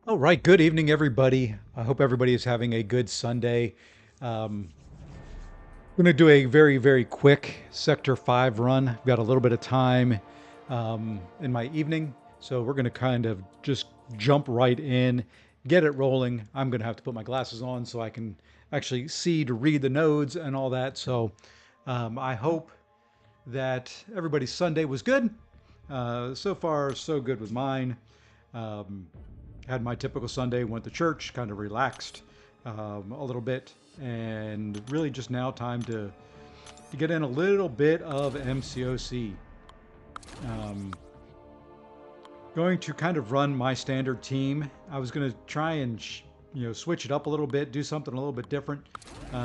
All right, good evening, everybody. I hope everybody is having a good Sunday. Um, I'm going to do a very quick Sector 5 run. I've got a little bit of time in my evening, so we're going to kind of just jump right in, get it rolling. I'm going to have to put my glasses on so I can actually see to read the nodes and all that. So I hope that everybody's Sunday was good. So far, so good with mine. Um, had my typical Sunday, went to church, kind of relaxed a little bit, and really just now time to get in a little bit of MCOC. Um, Going to kind of run my standard team. I was going to try and switch it up a little bit, do something a little bit different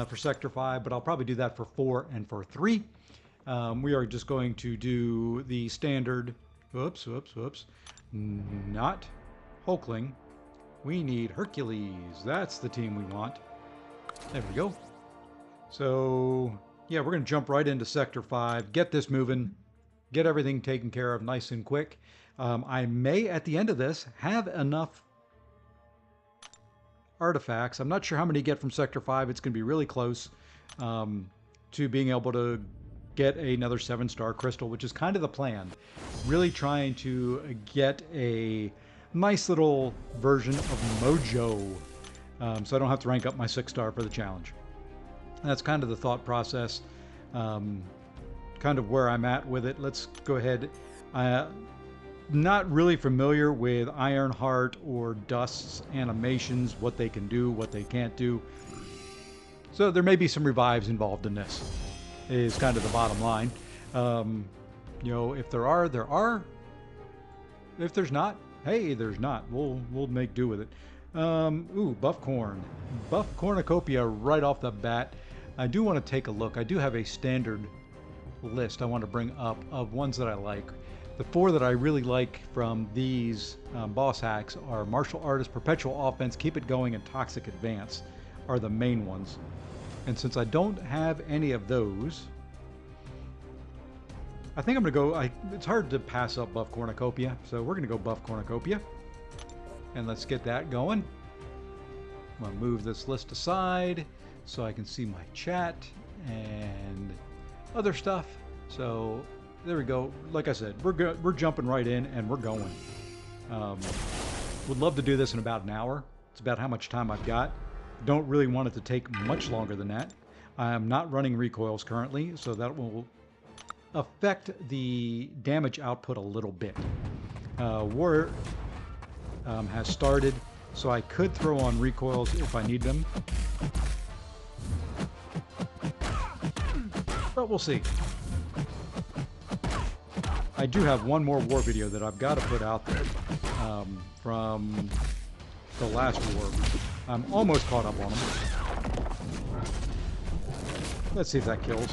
for Sector 5, but I'll probably do that for 4 and for 3. We are just going to do the standard. Whoops. Not Hulkling. We need Hercules. That's the team we want. There we go. So, yeah, we're going to jump right into Sector 5, get this moving, get everything taken care of nice and quick. I may, at the end of this, have enough artifacts. I'm not sure how many you get from Sector 5. It's going to be really close to being able to get another 7-star crystal, which is kind of the plan. Really trying to get a nice little version of Mojo, so I don't have to rank up my 6-star for the challenge. And that's kind of the thought process, kind of where I'm at with it. Let's go ahead. Not really familiar with Ironheart or Dust's animations, what they can do, what they can't do. So there may be some revives involved in this, is kind of the bottom line. If there are, there are. If there's not, hey, there's not. We'll make do with it. Buff corn. Buff cornucopia right off the bat. I do want to take a look. I do have a standard list I want to bring up of ones that I like. The 4 that I really like from these boss hacks are Martial Artist, Perpetual Offense, Keep It Going, and Toxic Advance are the main ones. And since I don't have any of those, I think I'm going to go... it's hard to pass up Buff Cornucopia, so we're going to go Buff Cornucopia. And let's get that going. I'm going to move this list aside so I can see my chat and other stuff. So there we go. Like I said, we're jumping right in and we're going. Would love to do this in about an hour. It's about how much time I've got. Don't really want it to take much longer than that. I'm not running recoils currently, so that will affect the damage output a little bit. War has started, so I could throw on recoils if I need them. But we'll see. I do have one more war video that I've got to put out there from the last war. I'm almost caught up on them. Let's see if that kills.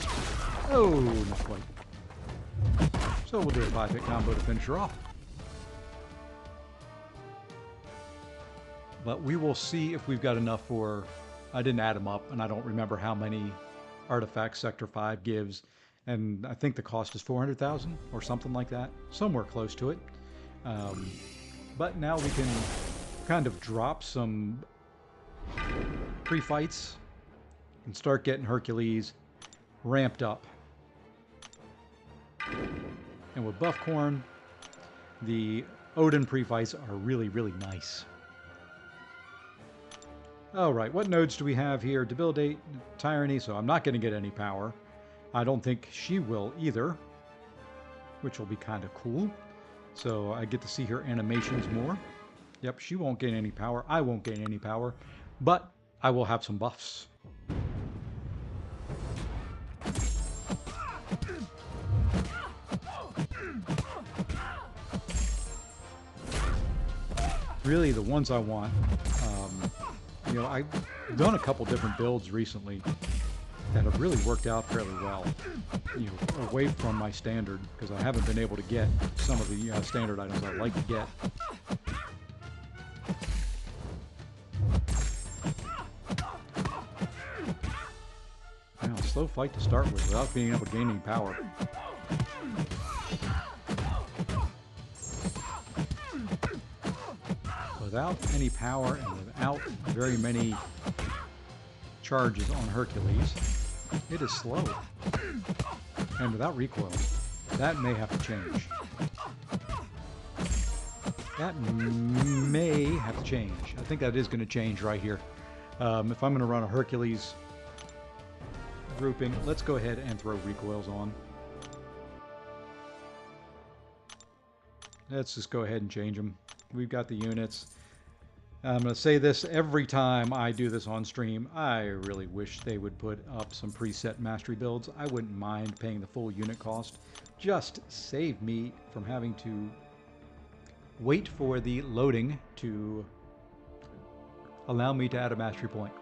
Oh, not quite. So we'll do a 5-hit combo to finish her off. But we will see if we've got enough for... I didn't add them up, and I don't remember how many artifacts Sector 5 gives. And I think the cost is 400,000 or something like that. Somewhere close to it. But now we can kind of drop some pre-fights and start getting Hercules ramped up. And with Buff Corn, the Odin pre-fights are really nice. Alright, what nodes do we have here? Debilitate, Tyranny, so I'm not going to get any power. I don't think she will either, which will be kind of cool. So I get to see her animations more. Yep, she won't gain any power. I won't gain any power, but I will have some buffs. Really, the ones I want. I've done a couple different builds recently that have really worked out fairly well, away from my standard, because I haven't been able to get some of the standard items I'd like to get. Now, a slow fight to start with without being able to gain any power. without any power and without very many charges on Hercules, it is slow. And without recoil. That may have to change. That may have to change. I think that is going to change right here. If I'm going to run a Hercules grouping, let's go ahead and throw recoils on. Let's just go ahead and change them. We've got the units. I'm going to say this every time I do this on stream. I really wish they would put up some preset mastery builds. I wouldn't mind paying the full unit cost. Just save me from having to wait for the loading to allow me to add a mastery point.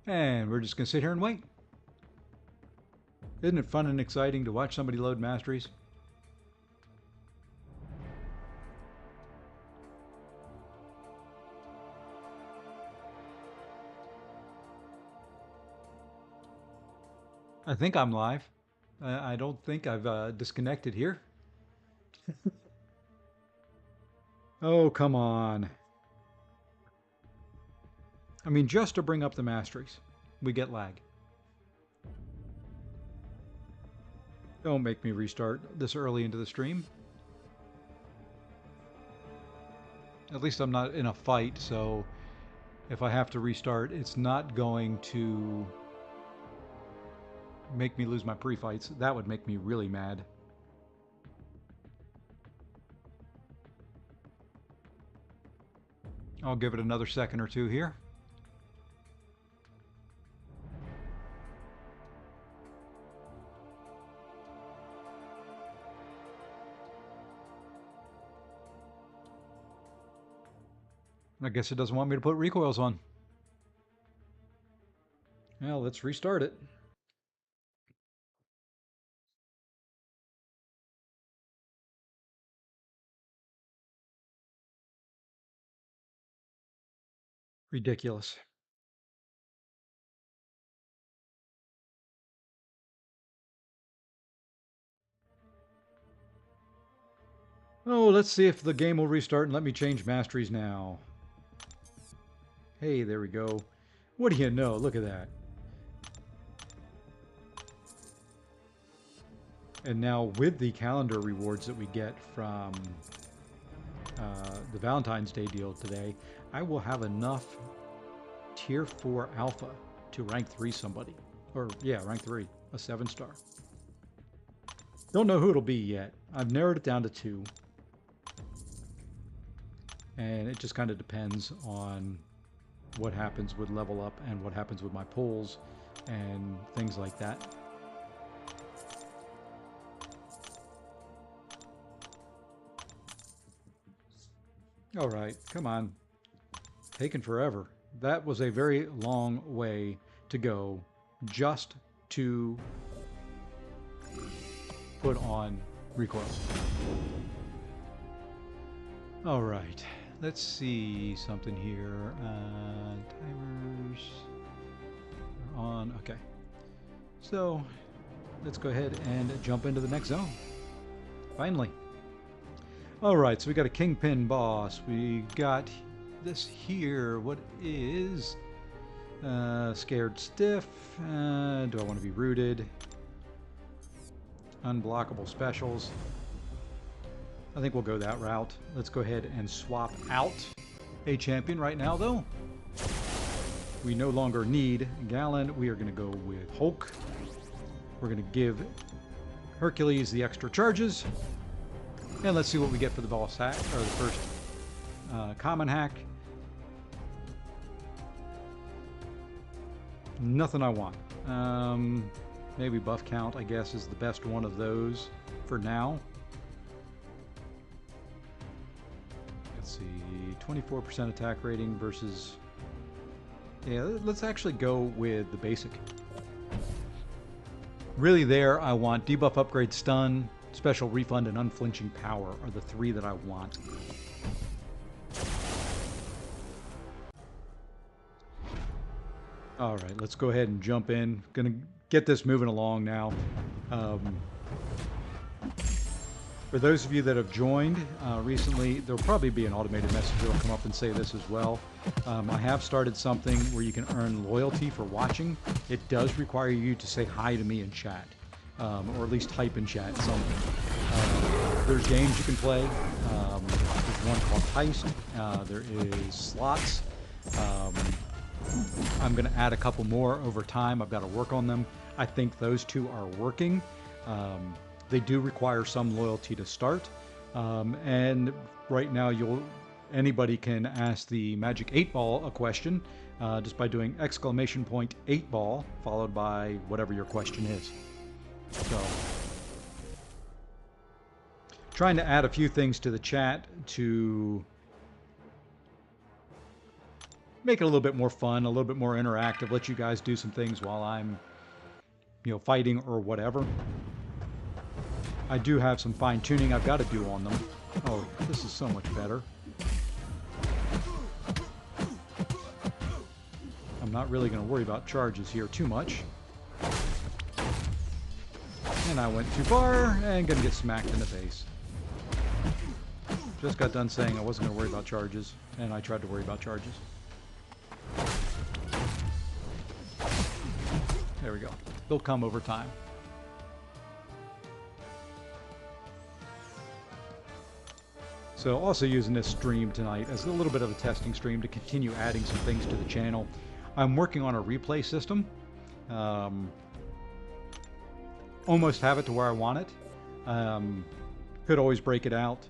And we're just going to sit here and wait. Isn't it fun and exciting to watch somebody load masteries? I think I'm live. I don't think I've disconnected here. Oh, come on. I mean, just to bring up the masteries, we get lag. Don't make me restart this early into the stream. At least I'm not in a fight, so if I have to restart, it's not going to make me lose my pre-fights. That would make me really mad. I'll give it another second or two here. I guess it doesn't want me to put recoils on. Well, let's restart it. Ridiculous. Oh, let's see if the game will restart and let me change masteries now. Hey, there we go. What do you know? Look at that. And now with the calendar rewards that we get from the Valentine's Day deal today, I will have enough tier 4 alpha to rank 3 somebody. Or, yeah, rank 3. A 7-star. Don't know who it'll be yet. I've narrowed it down to 2. And it just kind of depends on what happens with level up and what happens with my pulls and things like that. All right, come on. Taking forever. That was a very long way to go just to put on recoil. All right, let's see something here. Timers are on. Okay, so let's go ahead and jump into the next zone. Finally. All right, so we got a Kingpin boss. We got this here. What is Scared Stiff? Do I want to be rooted? Unblockable specials. I think we'll go that route. Let's go ahead and swap out a champion right now, though. We no longer need Gallon. We are going to go with Hulk. We're going to give Hercules the extra charges. And let's see what we get for the boss hack, or the first common hack. Nothing I want. Maybe buff count, I guess, is the best one of those for now. Let's see, 24% attack rating versus... Yeah, let's actually go with the basic. Really there, I want debuff, upgrade, stun, special refund, and unflinching power are the 3 that I want. All right, let's go ahead and jump in. Gonna get this moving along now. For those of you that have joined recently, there'll probably be an automated message that'll come up and say this as well. I have started something where you can earn loyalty for watching. It does require you to say hi to me in chat, or at least type in chat something. There's games you can play. There's one called Heist. There is Slots. I'm going to add a couple more over time. I've got to work on them. I think those two are working. They do require some loyalty to start. And right now, anybody can ask the Magic 8 Ball a question just by doing !8 ball followed by whatever your question is. So, trying to add a few things to the chat to make it a little bit more fun, a little bit more interactive, let you guys do some things while I'm, fighting or whatever. I do have some fine-tuning I've got to do on them. Oh, this is so much better. I'm not really going to worry about charges here too much. And I went too far and going to get smacked in the face. Just got done saying I wasn't going to worry about charges, and I tried to worry about charges. There we go. They'll come over time. So also using this stream tonight as a little bit of a testing stream to continue adding some things to the channel. I'm working on a replay system. Almost have it to where I want it. Could always break it out,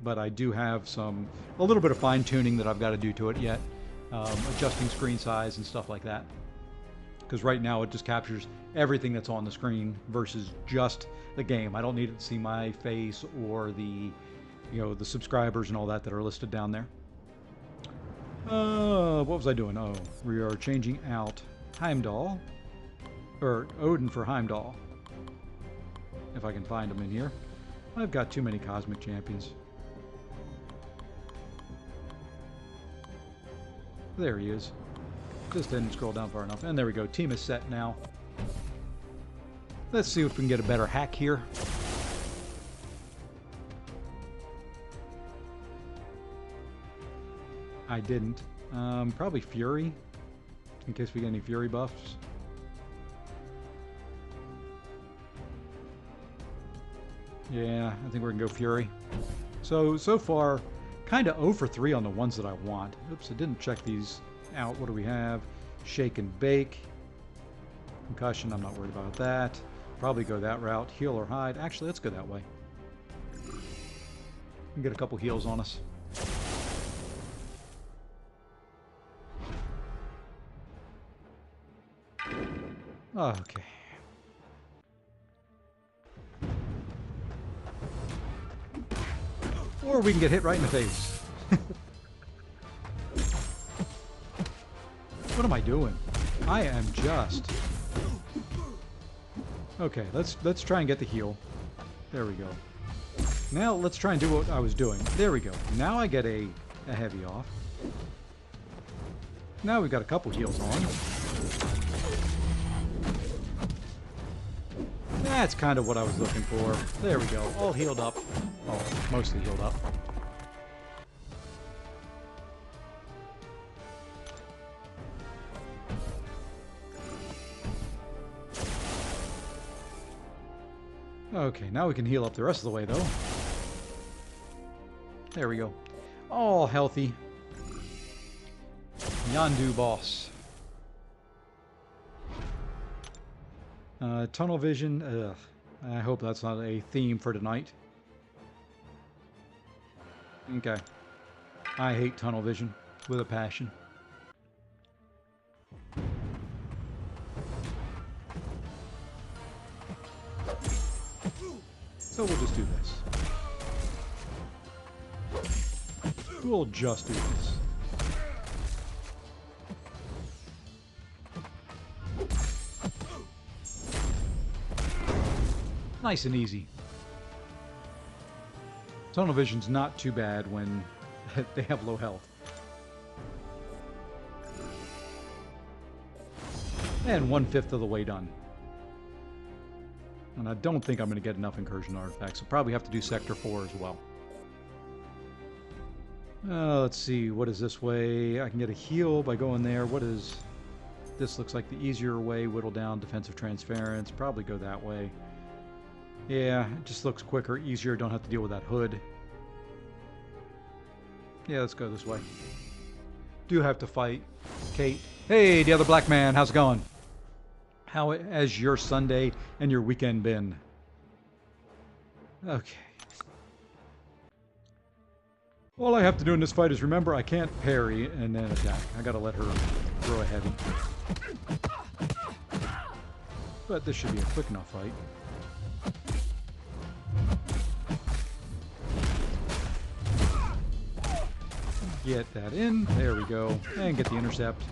but I do have a little bit of fine-tuning that I've got to do to it yet. Adjusting screen size and stuff like that. Because right now it just captures everything that's on the screen versus just the game. I don't need it to see my face or the subscribers and all that are listed down there. What was I doing? Oh, we are changing out Heimdall, or Odin for Heimdall. If I can find them in here. I've got too many Cosmic Champions. There he is. Just didn't scroll down far enough. And there we go. Team is set now. Let's see if we can get a better hack here. I didn't. Probably Fury, in case we get any Fury buffs. Yeah, I think we're going to go Fury. So far, kind of 0 for 3 on the ones that I want. Oops, I didn't check these out. What do we have? Shake and Bake. Concussion, I'm not worried about that. Probably go that route. Heal or hide. Actually, let's go that way. We can get a couple heals on us. Okay. Or we can get hit right in the face. What am I doing? I am just... Okay, let's try and get the heal. There we go. Now let's try and do what I was doing. There we go. Now I get a heavy off. Now we've got a couple heals on. That's kind of what I was looking for. There we go. All healed up. Oh, mostly healed up. Okay, now we can heal up the rest of the way, though. There we go. All healthy. Yandu boss. Tunnel vision. Ugh. I hope that's not a theme for tonight. Okay. I hate tunnel vision with a passion. So we'll just do this. We'll just do this. Nice and easy. Tunnel vision's not too bad when they have low health. And 1/5 of the way done. And I don't think I'm going to get enough incursion artifacts. So probably have to do Sector 4 as well. Let's see. What is this way? I can get a heal by going there. What is... This looks like the easier way. Whittle down defensive transference. Probably go that way. Yeah, it just looks quicker, easier. Don't have to deal with that hood. Yeah, let's go this way. Do have to fight Kate. Hey, the other black man. How's it going? How has your Sunday and your weekend been? Okay. All I have to do in this fight is remember I can't parry and then attack. I gotta let her throw a heavy. But this should be a quick enough fight. Get that in. There we go. And get the intercept.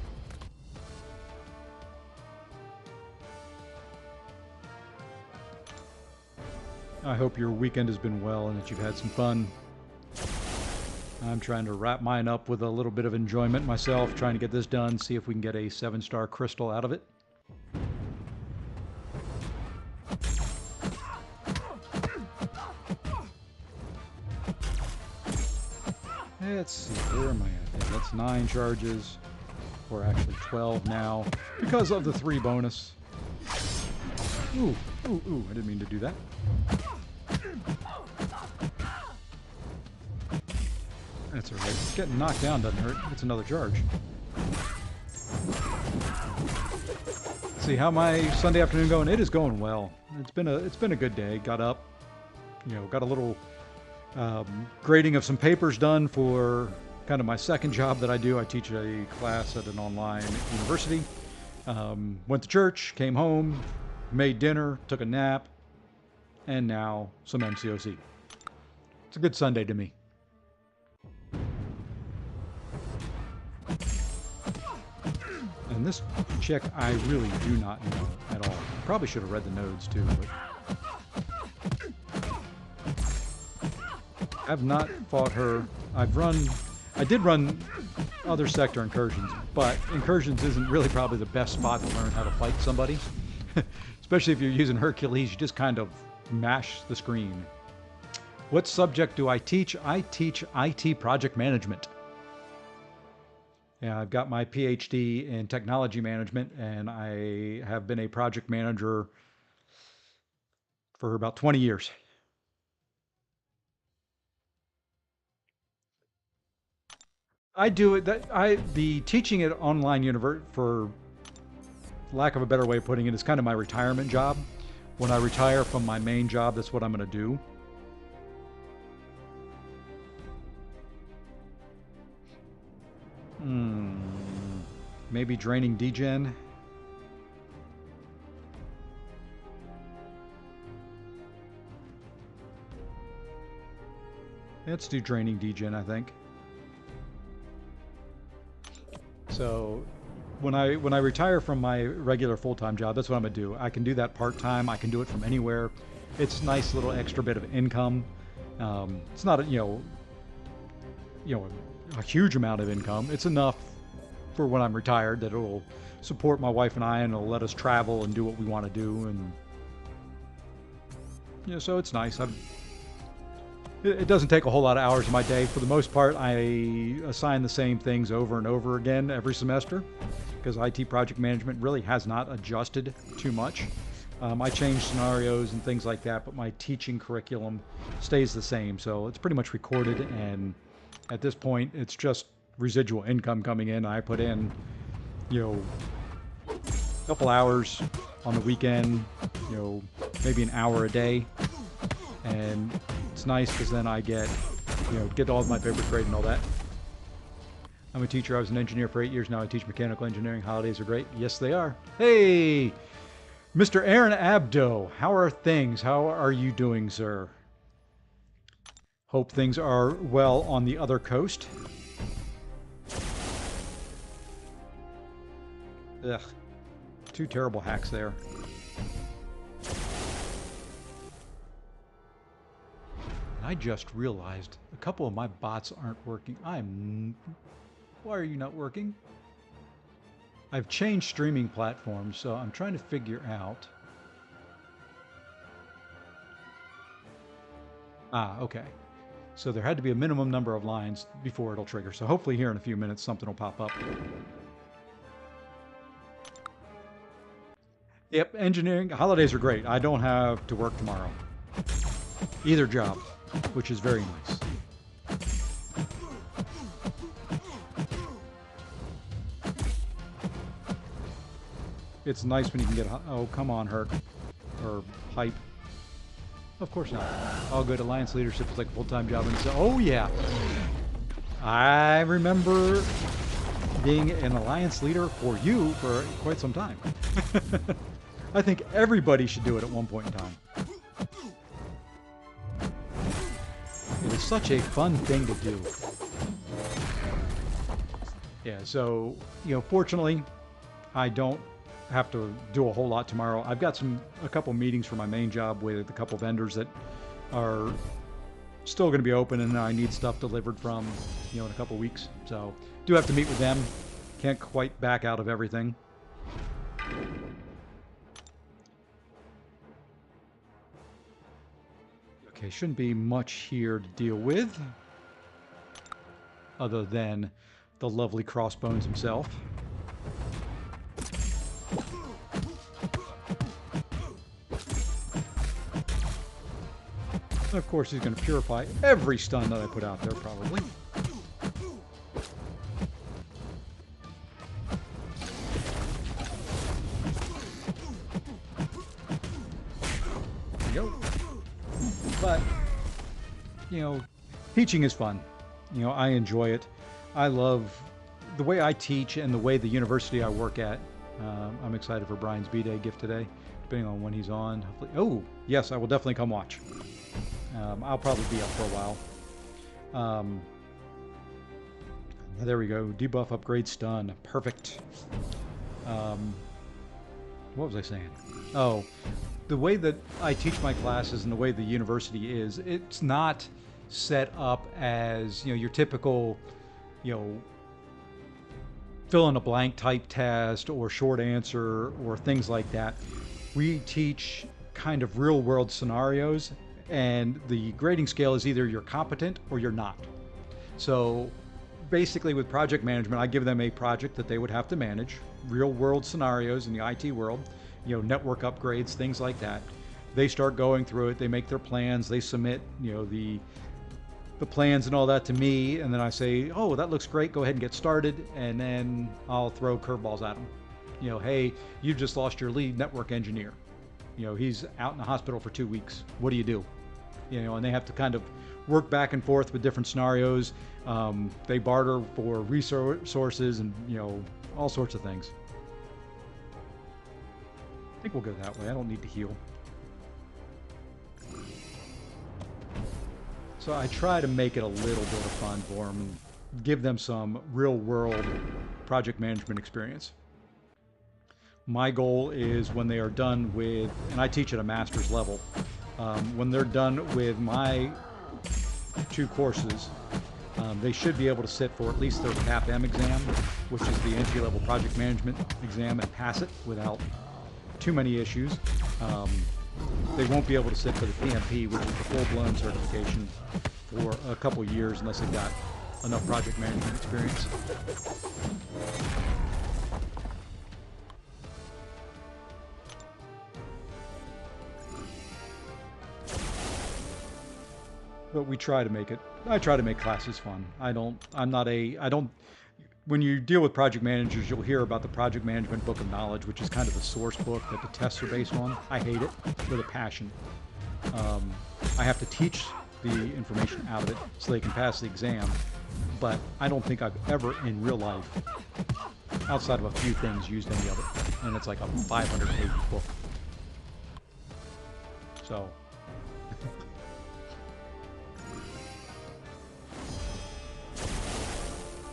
I hope your weekend has been well and that you've had some fun. I'm trying to wrap mine up with a little bit of enjoyment myself, trying to get this done, see if we can get a 7-star crystal out of it. Let's see, where am I at? Yeah, that's 9 charges, or actually 12 now, because of the 3 bonus. Ooh, ooh, ooh, I didn't mean to do that. That's alright. Getting knocked down doesn't hurt. It's another charge. See how my Sunday afternoon going? It is going well. It's been a good day. Got up, got a little grading of some papers done for kind of my second job that I do. I teach a class at an online university. Went to church, came home, made dinner, took a nap, and now some MCOC. It's a good Sunday to me. And this chick I really do not know at all. Probably should have read the nodes too, but I've not fought her. I did run other sector incursions, but incursions isn't really probably the best spot to learn how to fight somebody. Especially if you're using Hercules, you just kind of mash the screen. What subject do I teach? I teach IT project management. Yeah, I've got my PhD in technology management, and I have been a project manager for about 20 years. I do it the teaching at online university, for lack of a better way of putting it, is kind of my retirement job. When I retire from my main job, that's what I'm going to do. Maybe draining degen. Let's do draining degen, I think. So when I retire from my regular full-time job, that's what I'm gonna do. I can do that part-time. I can do it from anywhere. It's a nice little extra bit of income. It's not a huge amount of income. It's enough for when I'm retired that it'll support my wife and I, and it'll let us travel and do what we want to do. And so it's nice. It doesn't take a whole lot of hours of my day. For the most part, I assign the same things over and over again every semester, because IT project management really has not adjusted too much. I change scenarios and things like that, but my teaching curriculum stays the same. So it's pretty much recorded, and at this point, it's just residual income coming in. I put in, a couple hours on the weekend, maybe an hour a day. And it's nice because then I get all of my papers graded and all that. I'm a teacher. I was an engineer for 8 years now. I teach mechanical engineering. Holidays are great. Yes, they are. Hey, Mr. Aaron Abdo, how are things? How are you doing, sir? Hope things are well on the other coast. Ugh. 2 terrible hacks there. I just realized a couple of my bots aren't working. Why are you not working? I've changed streaming platforms, so I'm trying to figure out Ah, okay. So there had to be a minimum number of lines before it'll trigger. So hopefully here in a few minutes something will pop up. Yep, engineering holidays are great. I don't have to work tomorrow. Either job, which is very nice. It's nice when you can get, oh, come on, Herc. Or hype. Of course not. All good. Alliance leadership is like a full-time job. And so, oh, yeah. I remember being an alliance leader for you for quite some time. I think everybody should do it at one point in time. It is such a fun thing to do. Yeah, so, fortunately, I don't have to do a whole lot tomorrow. I've got a couple meetings for my main job with a couple vendors that are still going to be open, and I need stuff delivered from, in a couple weeks. So, do have to meet with them. Can't quite back out of everything. Okay, shouldn't be much here to deal with, other than the lovely Crossbones himself. And of course, he's going to purify every stun that I put out there, probably. There we go. But, teaching is fun. I enjoy it. I love the way I teach and the way the university I work at. I'm excited for Brian's B-Day gift today, depending on when he's on. Hopefully, oh, yes, I will definitely come watch. I'll probably be up for a while. There we go. Debuff, upgrade, stun. Perfect. What was I saying? Oh, the way that I teach my classes and the way the university is, it's not set up as, your typical, fill in a blank type test or short answer or things like that. We teach kind of real world scenarios, and the grading scale is either you're competent or you're not. So basically with project management, I give them a project that they would have to manage, real world scenarios in the IT world, network upgrades, things like that. They start going through it, they make their plans, they submit, the plans and all that to me, and then I say, oh, that looks great, go ahead and get started, and then I'll throw curveballs at them. Hey, you just lost your lead network engineer. He's out in the hospital for 2 weeks. What do you do? And they have to kind of work back and forth with different scenarios. They barter for resources and, all sorts of things. I think we'll go that way. I don't need to heal. So I try to make it a little bit of fun for them and give them some real-world project management experience. My goal is when they are done with, and I teach at a master's level, when they're done with my 2 courses, they should be able to sit for at least their CAPM exam, which is the entry-level project management exam, and pass it without too many issues. They won't be able to sit for the PMP, which is the full-blown certification, for a couple years unless they've got enough project management experience. But we try to make it, I try to make classes fun. When you deal with project managers, you'll hear about the Project Management Book of Knowledge, which is kind of the source book that the tests are based on. I hate it with a passion. I have to teach the information out of it so they can pass the exam, but I don't think I've ever in real life, outside of a few things, used any of it. And it's like a 500-page book. So...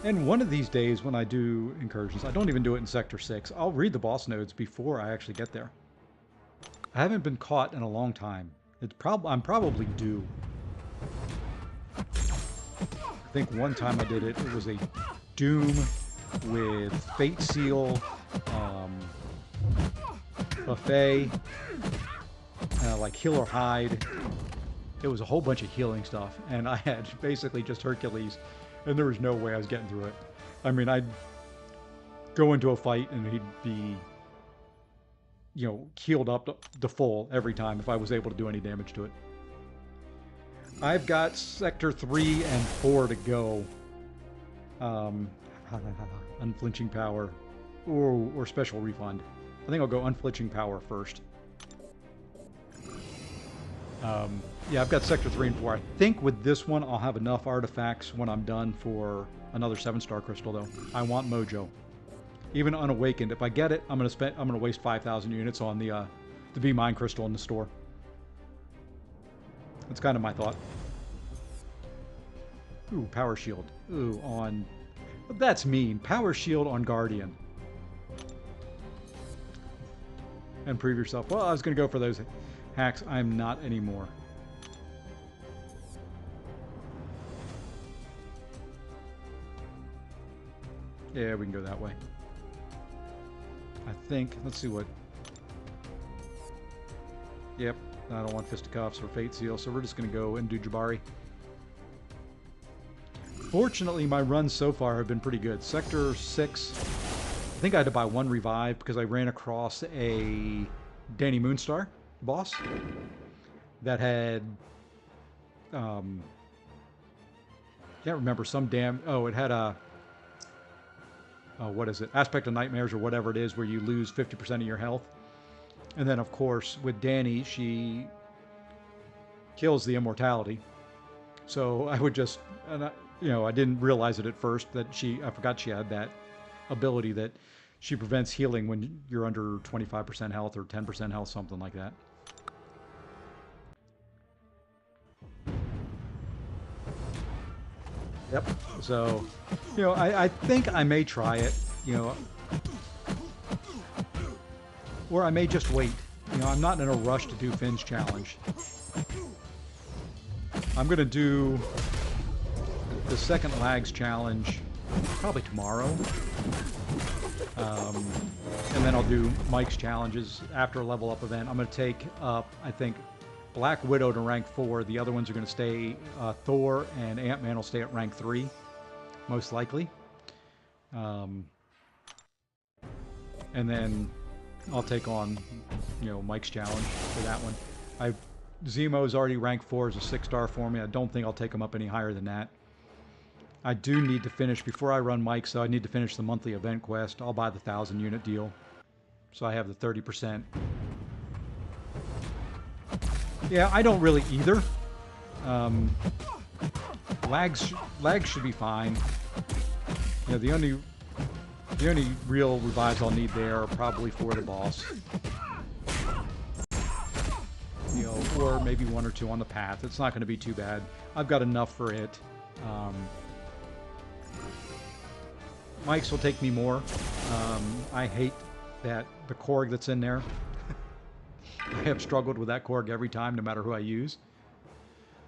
And one of these days when I do incursions, I don't even do it in Sector 6, I'll read the boss nodes before I actually get there. I haven't been caught in a long time. I'm probably due. I think one time I did it, it was a Doom with Fate Seal, Buffet, like Heal or Hide. it was a whole bunch of healing stuff, and I had basically just Hercules, and there was no way I was getting through it. I mean, I'd go into a fight and he'd be, you know, healed up to full every time if I was able to do any damage to it. I've got Sector 3 and 4 to go. Unflinching Power or Special Refund. I think I'll go Unflinching Power first. Yeah, I've got Sector 3 and 4. I think with this one, I'll have enough artifacts when I'm done for another 7-star crystal, though. I want Mojo. Even Unawakened, if I get it, I'm gonna waste 5,000 units on the B Mine crystal in the store. That's kind of my thought. Ooh, Power Shield. Ooh, on... That's mean. Power Shield on Guardian. And prove yourself. Well, I was going to go for those hacks. I'm not anymore. Yeah, we can go that way. I think... Let's see what... Yep. I don't want Fisticuffs or Fate Seal, so we're just going to go and do Jabari. Fortunately, my runs so far have been pretty good. Sector 6, I think I had to buy 1 revive because I ran across a Danny Moonstar boss that had, can't remember, some damn, oh, it had a, what is it, Aspect of Nightmares or whatever it is, where you lose 50% of your health. And then, of course, with Danny, she kills the immortality. So I would just, you know, I didn't realize it at first that I forgot she had that ability that she prevents healing when you're under 25% health or 10% health, something like that. Yep. So, you know, I think I may try it, you know, or I may just wait. You know, I'm not in a rush to do Finn's challenge. I'm going to do the second Lags challenge probably tomorrow. And then I'll do Mike's challenges after a level up event. I'm going to take up, I think, Black Widow to rank 4. The other ones are going to stay, Thor and Ant-Man will stay at rank 3, most likely. And then I'll take on, you know, Mike's challenge for that one. Zemo's already rank 4 as a 6-star for me. I don't think I'll take him up any higher than that. I do need to finish, before I run Mike, so I need to finish the monthly event quest. I'll buy the 1,000 unit deal. So I have the 30%. Yeah, I don't really either. Lags should be fine. You know, the only real revives I'll need there are probably for the boss. You know, or maybe 1 or 2 on the path. It's not going to be too bad. I've got enough for it. Mike's will take me more. I hate that the Korg that's in there. I have struggled with that Korg every time, no matter who I use.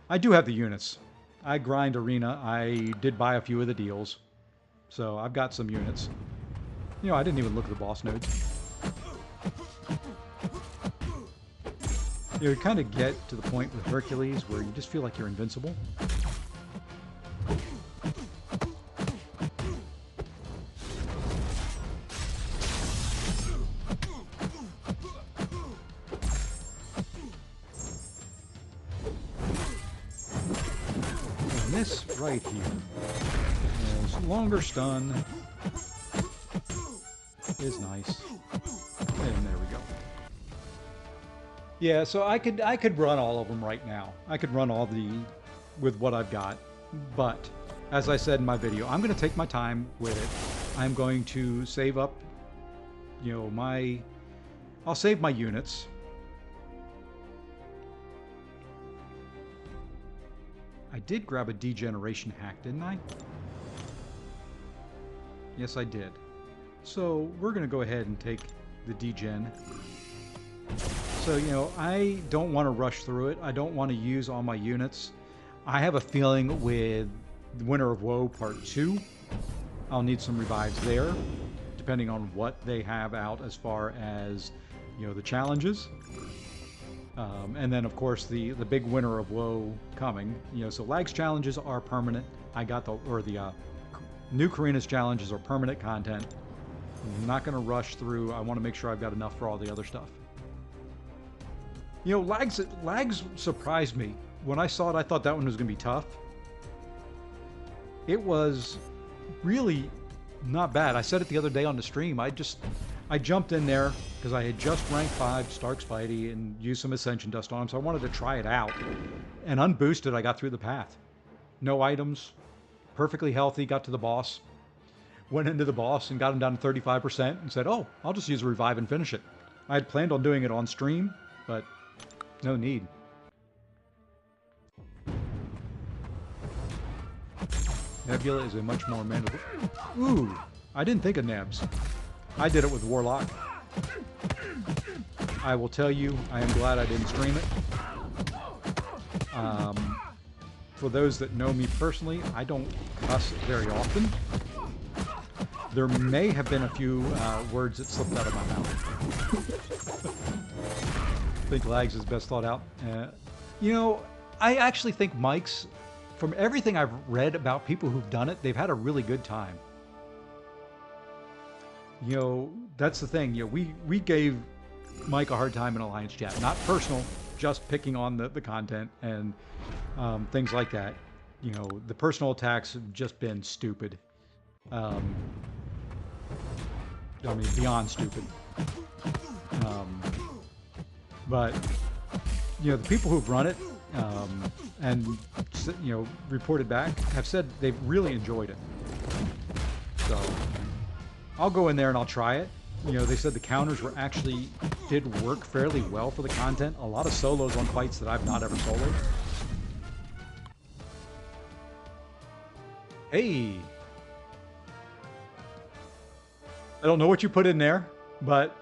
I do have the units. I grind Arena. I did buy a few of the deals. So I've got some units. You know, I didn't even look at the boss nodes. You kind of get to the point with Hercules where you just feel like you're invincible. And this right here is longer stun. Is nice. And there we go. Yeah, so I could run all of them right now. I could run all with what I've got. But as I said in my video, I'm going to take my time with it. I'm going to save up, you know, I'll save my units. I did grab a degeneration hack, didn't I? Yes, I did. So we're going to go ahead and take the degen. So, you know, I don't want to rush through it. I don't want to use all my units. I have a feeling with Winter of Woe Part 2, I'll need some revives there, depending on what they have out as far as, you know, the challenges. And then, of course, the big winner of woe coming. So lags challenges are permanent. I got the new Karina's challenges are permanent content. I'm not going to rush through. I want to make sure I've got enough for all the other stuff. Lags surprised me when I saw it. I thought that one was going to be tough. It was really not bad. I said it the other day on the stream. I jumped in there because I had just ranked 5 Stark Spidey and used some Ascension Dust on him, so I wanted to try it out. And unboosted, I got through the path. No items, perfectly healthy, got to the boss. Went into the boss and got him down to 35% and said, oh, I'll just use a revive and finish it. I had planned on doing it on stream, but no need. Nebula is a much more manageable... Ooh, I didn't think of Nebs. I did it with Warlock. I will tell you, I am glad I didn't stream it. For those that know me personally, I don't cuss very often. There may have been a few words that slipped out of my mouth. I think lags is best thought out. I actually think Mike's, from everything I've read about people who've done it, they've had a really good time. That's the thing. We gave Mike a hard time in Alliance Chat. Not personal, just picking on the content and things like that. The personal attacks have just been stupid. I mean, beyond stupid. But, the people who've run it and, reported back have said they've really enjoyed it. So, I'll go in there and I'll try it. They said the counters did work fairly well for the content. A lot of solos on fights that I've not ever soloed. Hey! I don't know what you put in there, but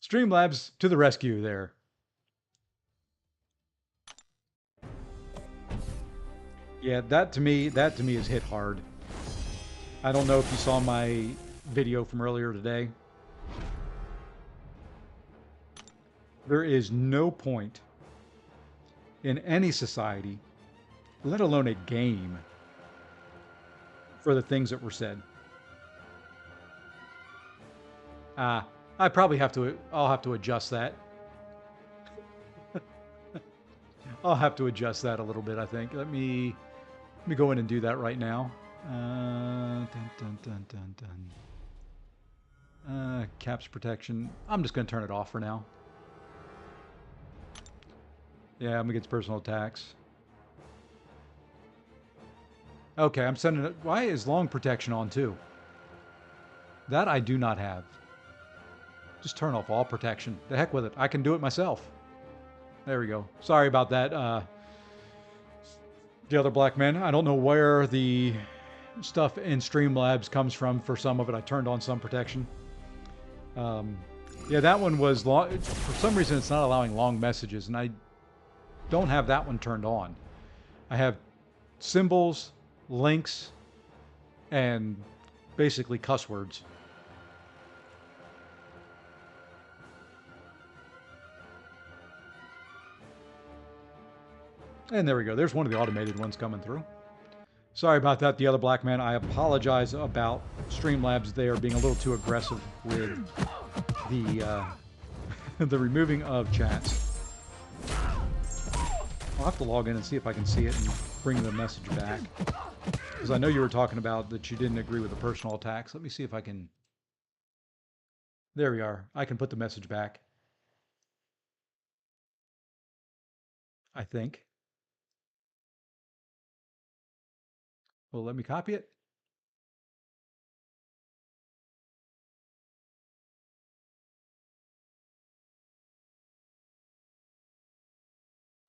Streamlabs to the rescue there. Yeah, that to me is hit hard. I don't know if you saw my video from earlier today. There is no point in any society, let alone a game, for the things that were said. I'll have to adjust that. I'll have to adjust that a little bit, I think. Let me go in and do that right now. Caps protection. I'm just going to turn it off for now. Yeah, I'm against personal attacks. Okay, I'm sending it. Why is long protection on too? That I do not have. Just turn off all protection. The heck with it. I can do it myself. There we go. Sorry about that. The other black man. I don't know where the stuff in Streamlabs comes from. For some of it, I turned on some protection. Yeah, that one was long. For some reason, it's not allowing long messages, and I don't have that one turned on. I have symbols, links, and basically cuss words. And there we go. There's one of the automated ones coming through. Sorry about that, the other black man. I apologize about Streamlabs there being a little too aggressive with the the removing of chats. I'll have to log in and see if I can see it and bring the message back. Because I know you were talking about that you didn't agree with the personal attacks. Let me see if I can... There we are. I can put the message back. I think. Well, let me copy it.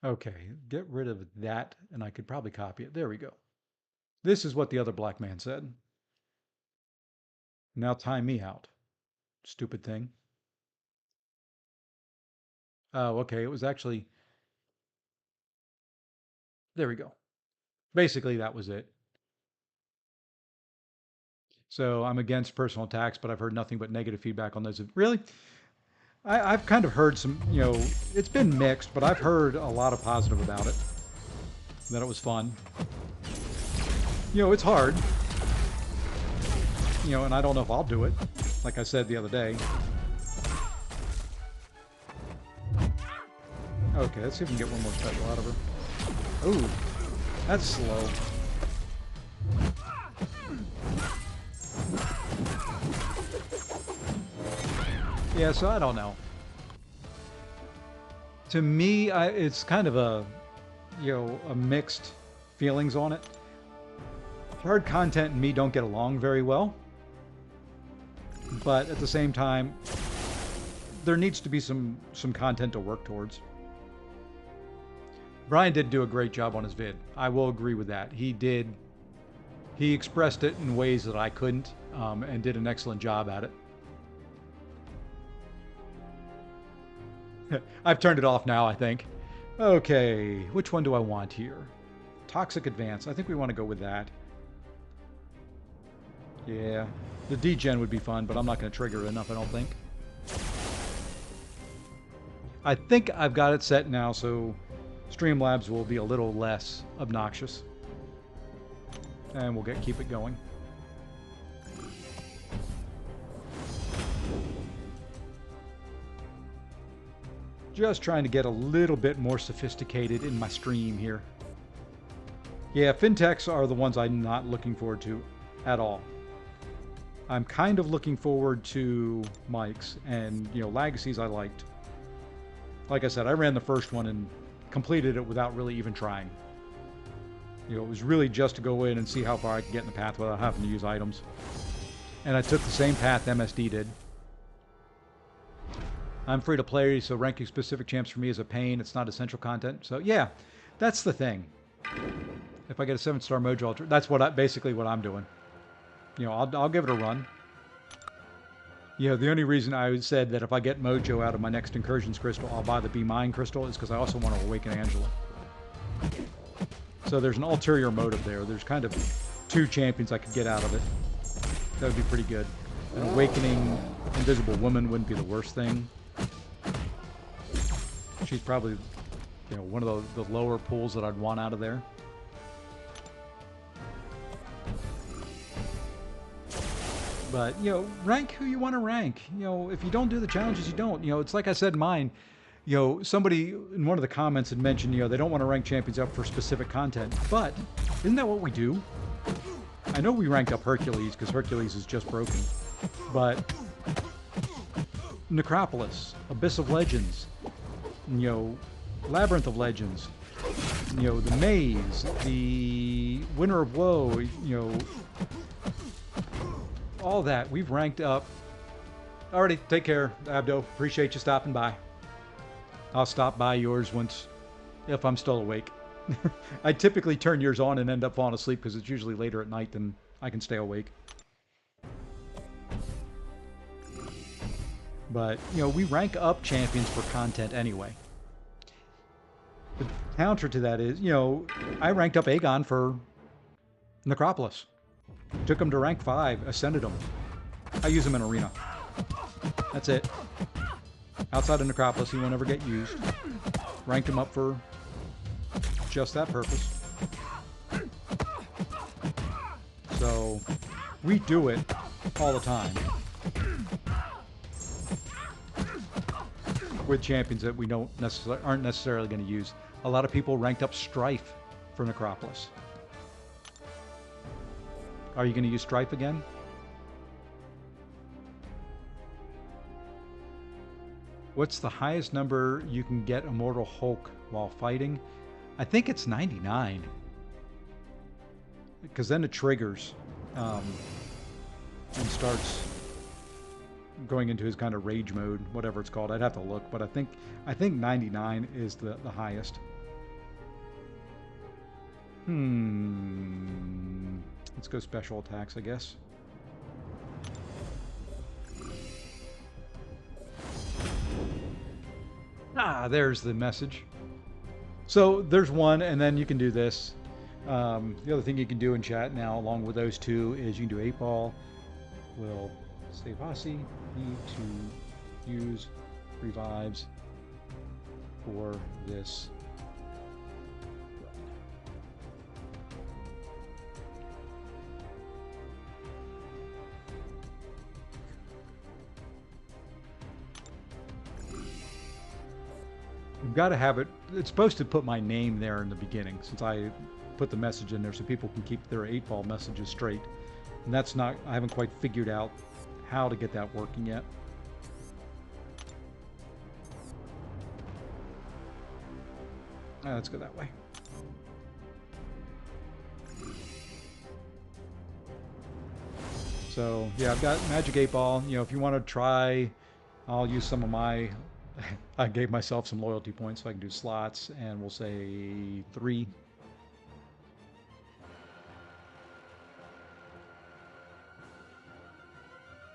Okay, get rid of that, and I could probably copy it. There we go. This is what the other black man said. Now time me out. Stupid thing. Oh, okay, it was actually... There we go. Basically, that was it. So I'm against personal attacks, but I've heard nothing but negative feedback on those. Really? I've kind of heard some, it's been mixed, but I've heard a lot of positive about it. That it was fun. It's hard. And I don't know if I'll do it. Like I said the other day. Okay, let's see if we can get one more special out of her. Ooh, that's slow. Yeah, so I don't know. To me, it's kind of a mixed feelings on it. Hard content and me don't get along very well. But at the same time, there needs to be some content to work towards. Brian did do a great job on his vid. I will agree with that. He did. He expressed it in ways that I couldn't, and did an excellent job at it. I've turned it off now, I think. Okay, which one do I want here? Toxic Advance. I think we want to go with that. Yeah, the degen would be fun, but I'm not going to trigger it enough, I don't think. I think I've got it set now, so Streamlabs will be a little less obnoxious. And we'll keep it going. Just trying to get a little bit more sophisticated in my stream here. Yeah, fintechs are the ones I'm not looking forward to at all. I'm kind of looking forward to mics, and legacies I liked. Like I said, I ran the first one and completed it without really even trying. It was really just to go in and see how far I could get in the path without having to use items. And I took the same path MSD did. I'm free to play, so ranking specific champs for me is a pain. It's not essential content. So yeah, that's the thing. If I get a 7-star Mojo, that's basically what I'm doing. I'll give it a run. The only reason I said that if I get Mojo out of my next Incursions crystal, I'll buy the Be Mine crystal is because I also want to awaken Angela. So there's an ulterior motive there. There's kind of 2 champions I could get out of it. That would be pretty good. An awakening Invisible Woman wouldn't be the worst thing. She's probably, one of the lower pulls that I'd want out of there. But, rank who you want to rank. If you don't do the challenges, you don't. It's like I said in mine. Somebody in one of the comments had mentioned, they don't want to rank champions up for specific content. But isn't that what we do? I know we ranked up Hercules because Hercules is just broken. But Necropolis, Abyss of Legends, Labyrinth of Legends, the Maze, the Winter of Woe, all that. We've ranked up. Alrighty, take care, Abdo. Appreciate you stopping by. I'll stop by yours if I'm still awake. I typically turn yours on and end up falling asleep because it's usually later at night than I can stay awake. But, we rank up champions for content anyway. The counter to that is, I ranked up Aegon for Necropolis. Took him to rank 5, ascended him. I use him in Arena. That's it. Outside of Necropolis, he won't ever get used. Ranked him up for just that purpose. So, we do it all the time. With champions that we aren't necessarily going to use. A lot of people ranked up Strife for Necropolis. Are you going to use Strife again? What's the highest number you can get Immortal Hulk while fighting? I think it's 99. Because then it triggers and starts going into his kind of rage mode, whatever it's called. I'd have to look, but I think 99 is the highest. Let's go special attacks, I guess. Ah, there's the message. So there's one, and then you can do this. The other thing you can do in chat now, along with those two, is you can do 8-ball. Will say Vasi need to use revives for this. I've got to have it. It's supposed to put my name there in the beginning, since I put the message in there so people can keep their 8-ball messages straight. And that's not, I haven't quite figured out how to get that working yet. Let's go that way. So yeah, I've got Magic 8-ball. You know, if you want to try, I'll use some of my, I gave myself some loyalty points so I can do slots, and we'll say 3.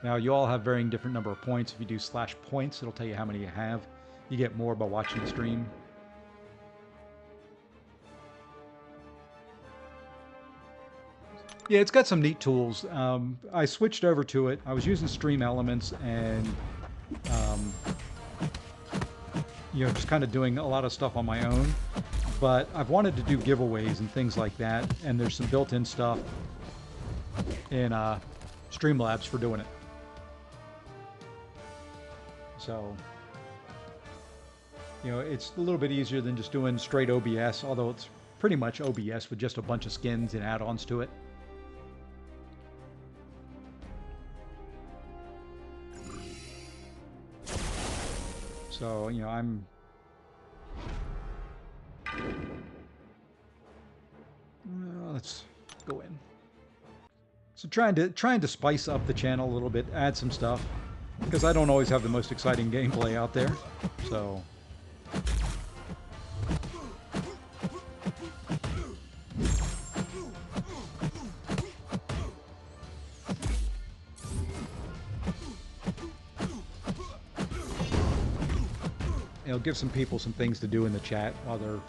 Now, you all have varying different number of points. If you do /points, it'll tell you how many you have. You get more by watching the stream. Yeah, it's got some neat tools. I switched over to it. I was using Stream Elements and, you know, just kind of doing a lot of stuff on my own. But I've wanted to do giveaways and things like that, and there's some built-in stuff in Streamlabs for doing it. So, you know, it's a little bit easier than just doing straight OBS, although it's pretty much OBS with just a bunch of skins and add-ons to it. So, you know, let's go in. So trying to spice up the channel a little bit, add some stuff, because I don't always have the most exciting gameplay out there. So it'll give some people some things to do in the chat while they're,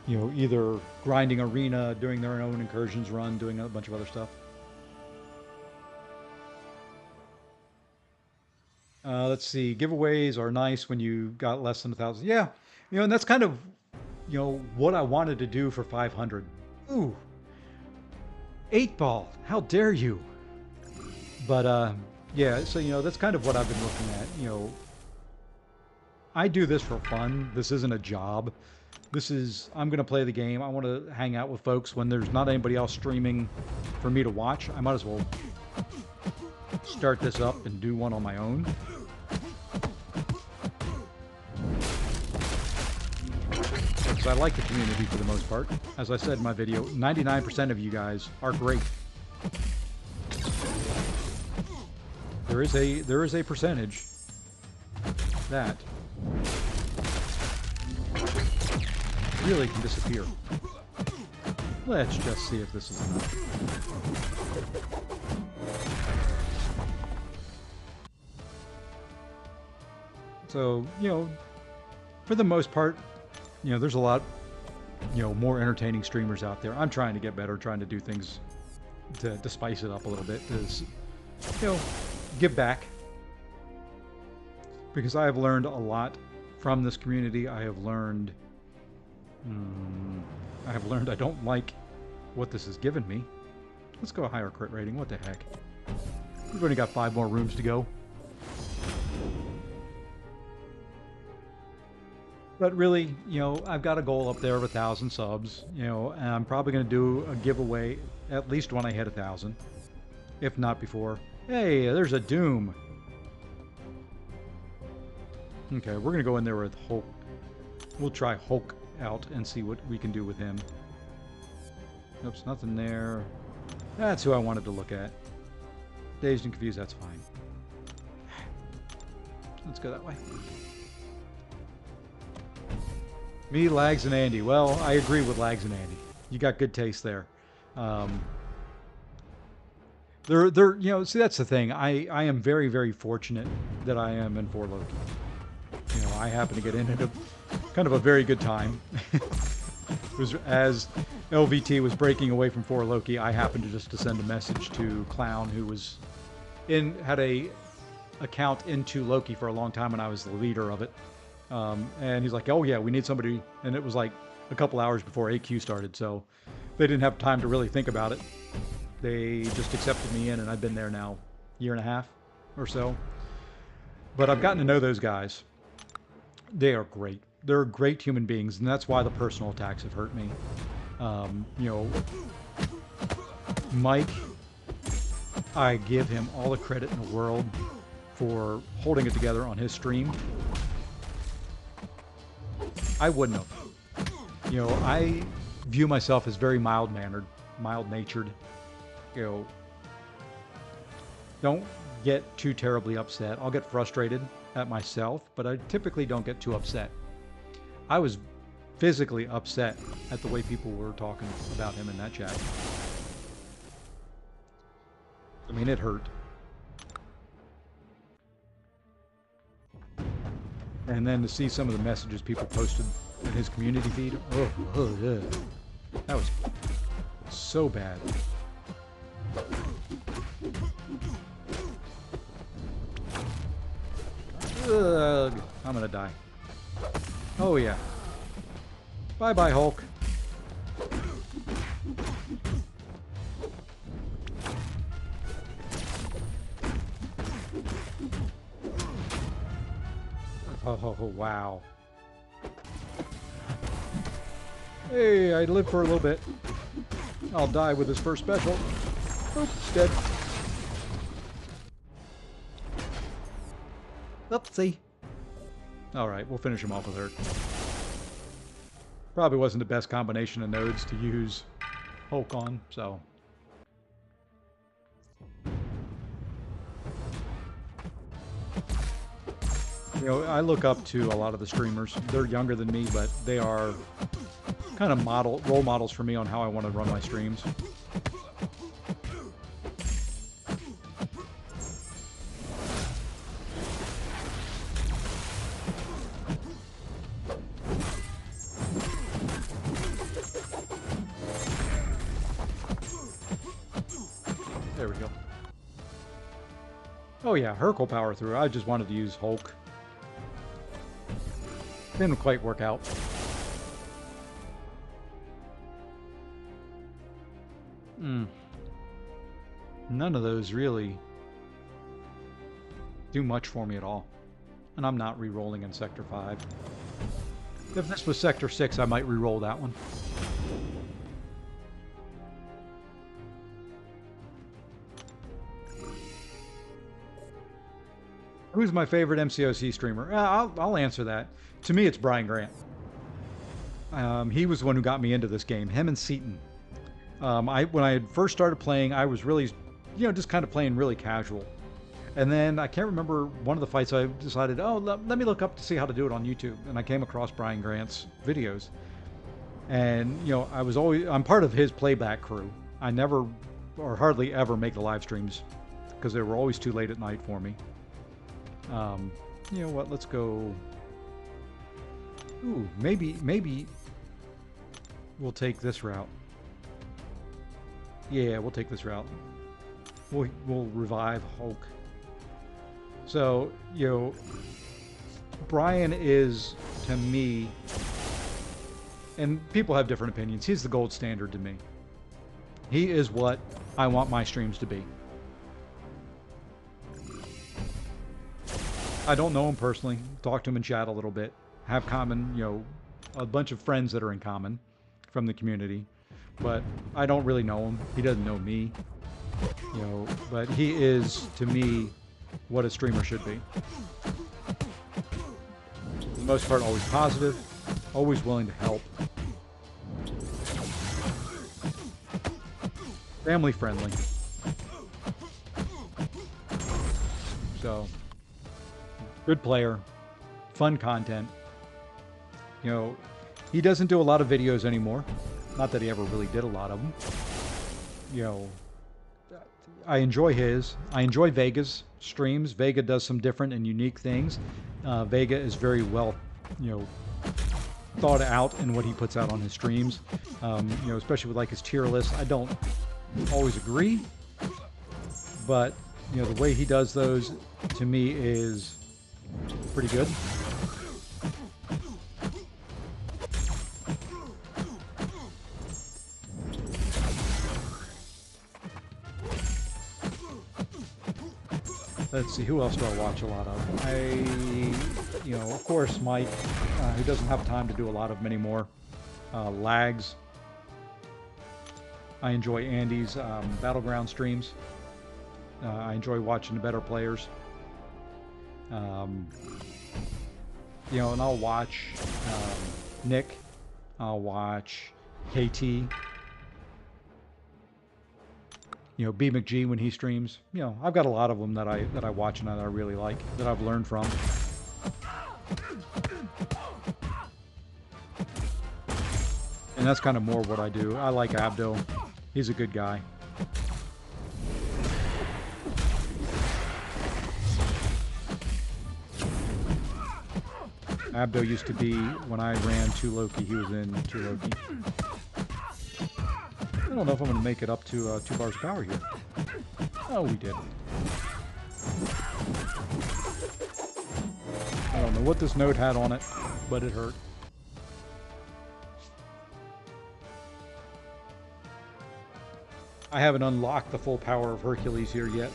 you know, either grinding arena, doing their own incursions run, doing a bunch of other stuff. Let's see. Giveaways are nice when you got less than 1,000. Yeah, you know, and that's kind of, you know, what I wanted to do for 500. Ooh, 8-ball. How dare you? But yeah, so you know, that's kind of what I've been looking at. You know, I do this for fun. This isn't a job. This is, I'm going to play the game. I want to hang out with folks when there's not anybody else streaming for me to watch. I might as well start this up and do one on my own. Because I like the community for the most part. As I said in my video, 99% of you guys are great. There is a percentage that really can disappear. Let's just see if this is enough. So, you know, for the most part, you know, there's a lot, you know, more entertaining streamers out there. I'm trying to get better, trying to do things to spice it up a little bit, to, you know, give back. Because I have learned a lot from this community. I have learned I don't like what this has given me. Let's go a higher crit rating. What the heck? We've only got 5 more rooms to go. But really, you know, I've got a goal up there of 1,000 subs, you know, and I'm probably going to do a giveaway at least when I hit 1,000, if not before. Hey, there's a Doom. Okay, we're going to go in there with Hulk. We'll try Hulk out and see what we can do with him. Oops, nothing there. That's who I wanted to look at. Dazed and confused, that's fine. Let's go that way. Me, Lags, and Andy. Well, I agree with Lags and Andy. You got good taste there. You know, see, that's the thing. I am very, very fortunate that I am in 4 Loki. You know, I happen to get in at a kind of a very good time. It was as LVT was breaking away from 4 Loki, I happened to just to send a message to Clown, who was had a account into Loki for a long time, and I was the leader of it. And he's like, "Oh yeah, we need somebody," and it was like a couple hours before AQ started, so they didn't have time to really think about it. They just accepted me in, and I've been there now a year and a half or so. But I've gotten to know those guys. They are great. They're great human beings, and that's why the personal attacks have hurt me. You know, Mike, I give him all the credit in the world for holding it together on his stream. I wouldn't have. You know, I view myself as very mild-mannered, mild-natured. You know, don't get too terribly upset. I'll get frustrated at myself, but I typically don't get too upset. I was physically upset at the way people were talking about him in that chat. I mean, it hurt. And then to see some of the messages people posted in his community feed, yeah. That was so bad. Ugh, I'm gonna die. Oh yeah. Bye-bye, Hulk. Oh, wow. Hey, I lived for a little bit. I'll die with his first special. Oops, dead. Oopsie. Alright, we'll finish him off with her. Probably wasn't the best combination of nodes to use Hulk on, so... You know, I look up to a lot of the streamers. They're younger than me, but they are kind of role models for me on how I want to run my streams. There we go. Oh yeah, Herc will power through. I just wanted to use Hulk. Didn't quite work out. None of those really do much for me at all. And I'm not re-rolling in Sector 5. If this was Sector 6, I might re-roll that one. Who's my favorite MCOC streamer? I'll answer that. To me, it's Brian Grant. He was the one who got me into this game. Him and Seaton. When I had first started playing, I was really, you know, just kind of playing really casual. And then I can't remember one of the fights. I decided, oh, let me look up to see how to do it on YouTube. And I came across Brian Grant's videos. And you know, I'm part of his playback crew. I never, or hardly ever, make the live streams because they were always too late at night for me. You know what? Let's go. Ooh, maybe we'll take this route. Yeah, we'll take this route. We'll revive Hulk. So, you know, Brian is, to me, and people have different opinions, he's the gold standard to me. He is what I want my streams to be. I don't know him personally. Talk to him in chat a little bit. Have common, you know, a bunch of friends that are in common from the community. But I don't really know him. He doesn't know me. You know, but he is, to me, what a streamer should be. For the most part, always positive, always willing to help. Family friendly. So, good player, fun content. You know, he doesn't do a lot of videos anymore. Not that he ever really did a lot of them. You know, I enjoy his. I enjoy Vega's streams. Vega does some different and unique things. Vega is very well, you know, thought out in what he puts out on his streams. You know, especially with like his tier list. I don't always agree, but You know, the way he does those to me is pretty good. Let's see, who else do I watch a lot of? You know, of course, Mike, who doesn't have time to do a lot of them anymore. Lags. I enjoy Andy's Battleground streams. I enjoy watching the better players. You know, and I'll watch Nick. I'll watch KT. You know, B McG when he streams. You know, I've got a lot of them that I watch and that I really like, that I've learned from. And that's kind of more what I do. I like Abdo. He's a good guy. Abdo used to be, when I ran 2 Loki, he was in 2 Loki. I don't know if I'm going to make it up to 2 bars power here. Oh, we did. I don't know what this note had on it, but it hurt. I haven't unlocked the full power of Hercules here yet.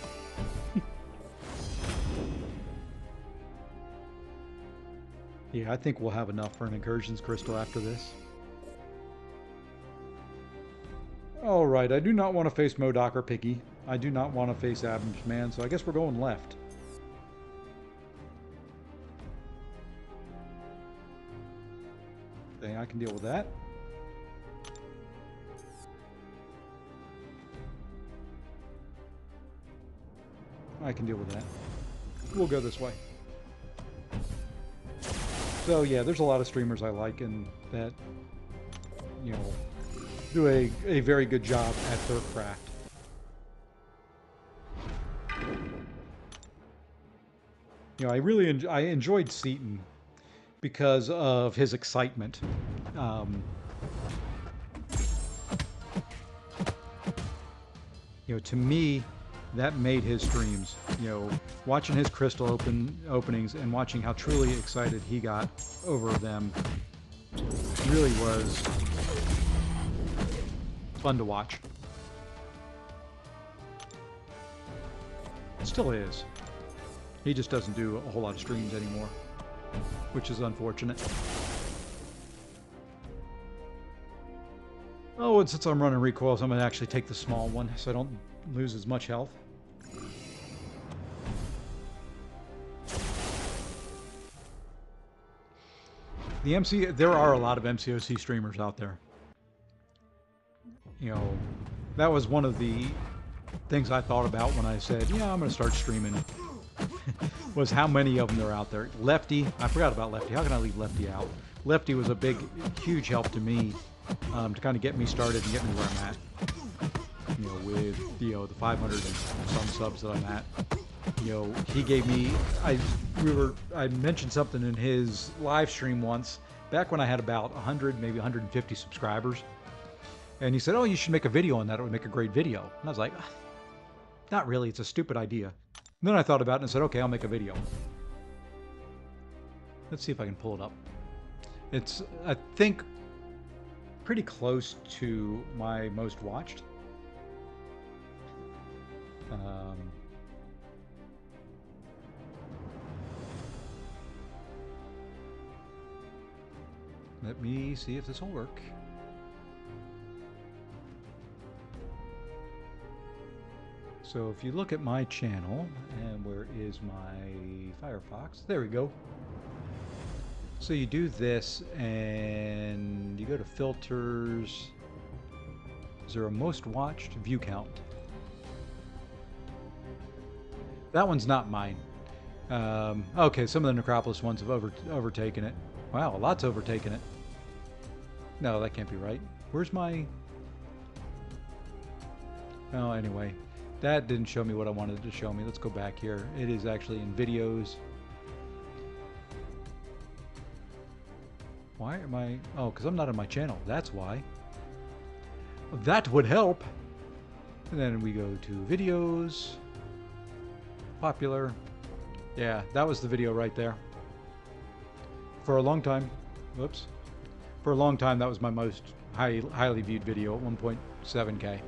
Yeah, I think we'll have enough for an Incursions Crystal after this. Alright, I do not want to face MODOK or Piggy. I do not want to face Adam's Man, so I guess we're going left. Okay, I can deal with that. I can deal with that. We'll go this way. So yeah, there's a lot of streamers I like and that, you know, do a very good job at their craft. You know, I enjoyed Seaton because of his excitement. You know, to me, that made his streams. You know, watching his crystal openings and watching how truly excited he got over them really was fun to watch. It still is. He just doesn't do a whole lot of streams anymore, which is unfortunate. Oh, and since I'm running recoils, I'm going to actually take the small one so I don't lose as much health. There are a lot of MCOC streamers out there. You know, that was one of the things I thought about when I said, yeah, I'm going to start streaming, was how many of them there are out there. Lefty, I forgot about Lefty. How can I leave Lefty out? Lefty was a big, huge help to me to kind of get me started and get me where I'm at. You know, with, you know, the 500 and some subs that I'm at. You know, he gave me, I mentioned something in his live stream once, back when I had about 100, maybe 150 subscribers. And he said, oh, you should make a video on that. It would make a great video. And I was like, not really. It's a stupid idea. And then I thought about it and I said, okay, I'll make a video. Let's see if I can pull it up. It's, I think, pretty close to my most watched. Let me see if this will work. So if you look at my channel, and where is my Firefox? There we go. So you do this, and you go to filters. Is there a most watched view count? That one's not mine. Okay, some of the Necropolis ones have overtaken it. Wow, a lot's overtaken it. No, that can't be right. Where's my... Oh, anyway. That didn't show me what I wanted it to show me. Let's go back here. It is actually in videos. Why am I... Oh, because I'm not on my channel. That's why. That would help. And then we go to videos. Popular. Yeah, that was the video right there. For a long time. Whoops. For a long time, that was my most highly viewed video at 1.7K.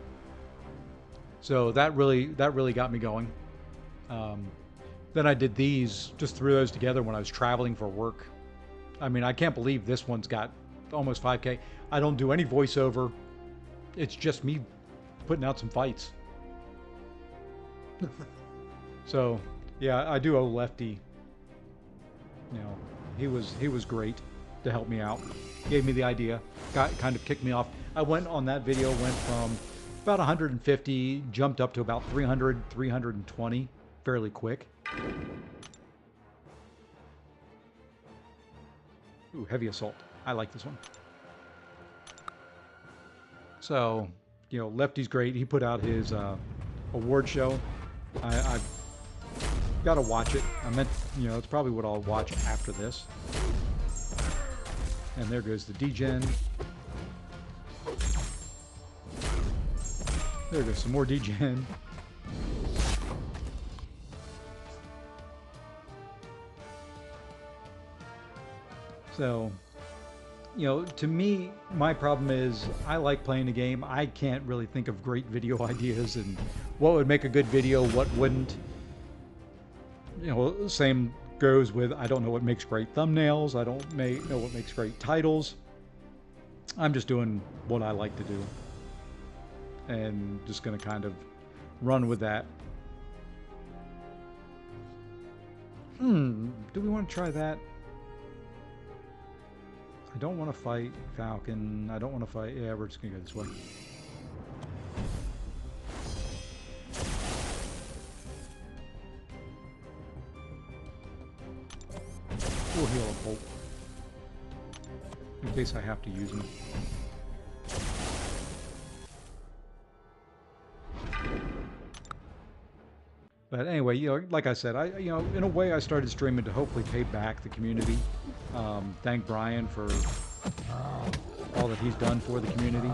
So that really got me going. Then I did these, just threw those together when I was traveling for work. I mean, I can't believe this one's got almost 5K. I don't do any voiceover. It's just me putting out some fights. So, yeah, I do owe Lefty. You know, he was great to help me out. Gave me the idea. Kind of kicked me off. I went on that video, went from about 150, jumped up to about 300, 320 fairly quick. Ooh, heavy assault. I like this one. So, you know, Lefty's great. He put out his award show. I've got to watch it. I meant, you know, it's probably what I'll watch after this. And there goes the degen. There goes some more degen. So, you know, to me, my problem is I like playing a game. I can't really think of great video ideas and what would make a good video, what wouldn't. You know, same goes with I don't know what makes great thumbnails. I don't know what makes great titles. I'm just doing what I like to do. And just going to kind of run with that. Do we want to try that? I don't want to fight Falcon. I don't want to fight... Yeah, we're just going to go this way. We'll heal a Bolt. In case I have to use them. But anyway, you know, like I said, you know, in a way I started streaming to hopefully pay back the community. Thank Brian for all that he's done for the community.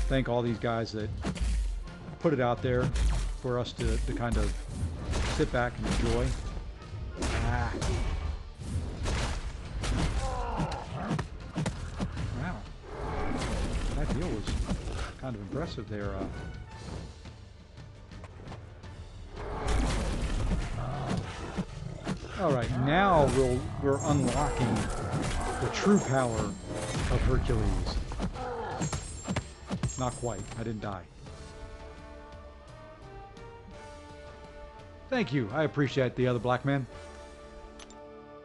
Thank all these guys that put it out there for us to kind of sit back and enjoy. Ah. Wow. That deal was kind of impressive there. All right, now we're unlocking the true power of Hercules. Not quite. I didn't die. Thank you. I appreciate the other black man.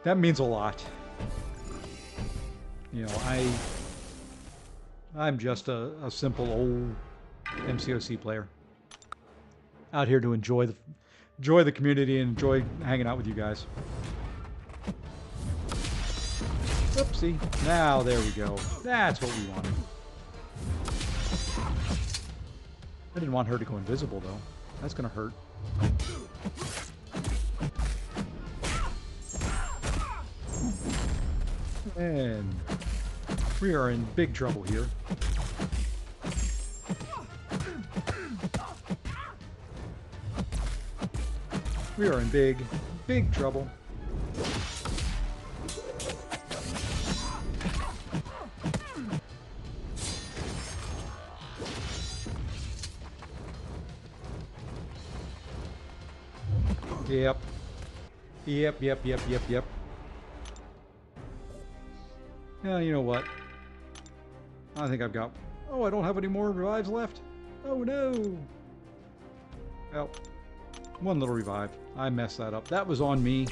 That means a lot. You know, I'm just a simple old MCOC player out here to enjoy the community and enjoy hanging out with you guys. Oopsie. Now, there we go. That's what we wanted. I didn't want her to go invisible, though. That's gonna hurt. And we are in big trouble here. We are in big, big trouble. Yep. Yep. Yeah, you know what? I think I've got... Oh, I don't have any more revives left? Oh, no! Well, one little revive. I messed that up. That was on me.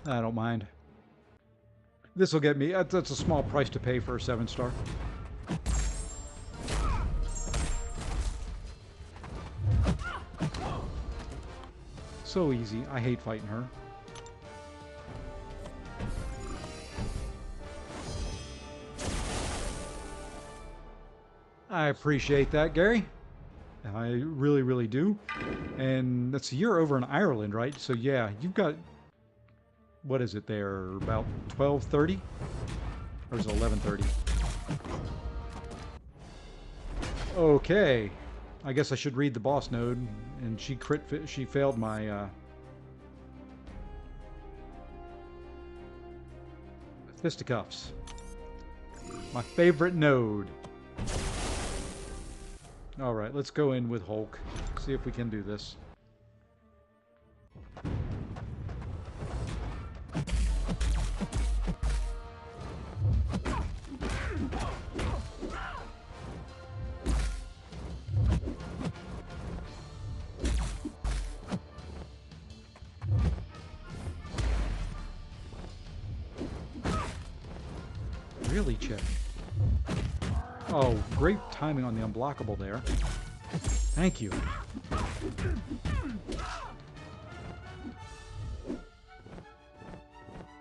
I don't mind. This will get me... That's a small price to pay for a 7-star. So easy. I hate fighting her. I appreciate that, Gary. I really, really do. And let's see, you're over in Ireland, right? So yeah, you've got... What is it there? About 12:30? Or is it 11:30? Okay. I guess I should read the boss node. And she failed my fisticuffs. My favorite node. Alright, let's go in with Hulk. See if we can do this. Really, check. Oh, great timing on the unblockable there. Thank you.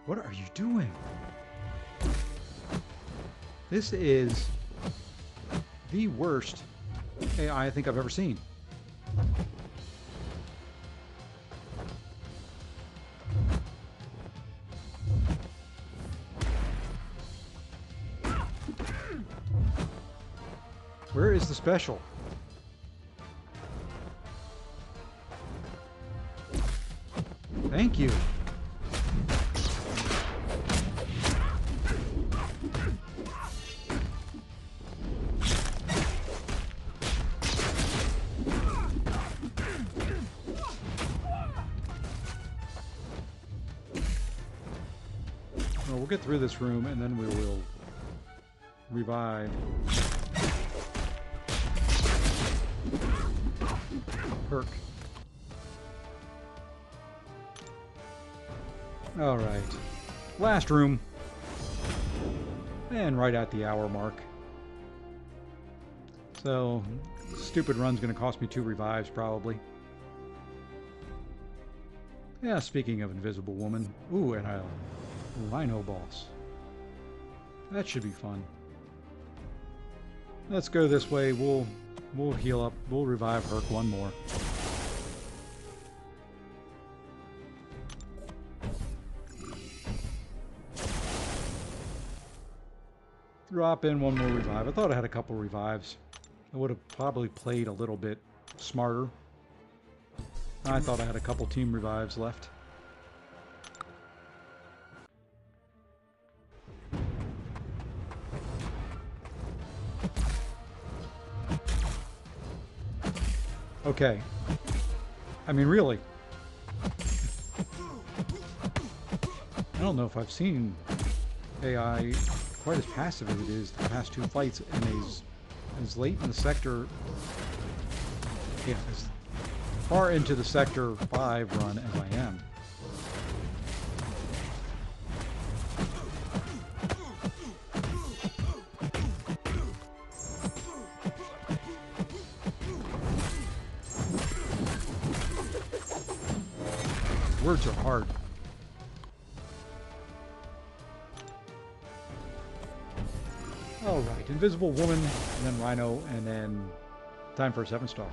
What are you doing? This is the worst AI I think I've ever seen. Where is the special? Thank you. Well, we'll get through this room and then we will revive. Perk. All right. Last room. And right at the hour mark. So, stupid run's going to cost me 2 revives, probably. Yeah, speaking of Invisible Woman. Ooh, and a Rhino boss. That should be fun. Let's go this way. We'll heal up. We'll revive Herc one more. Drop in one more revive. I thought I had a couple revives. I would have probably played a little bit smarter. I thought I had a couple team revives left. Okay. I mean, really. I don't know if I've seen AI quite as passive as it is the past 2 fights, and as late in the sector, yeah, as far into the Sector 5 run as I am. Words are hard. Alright, Invisible Woman, and then Rhino, and then time for a 7-star.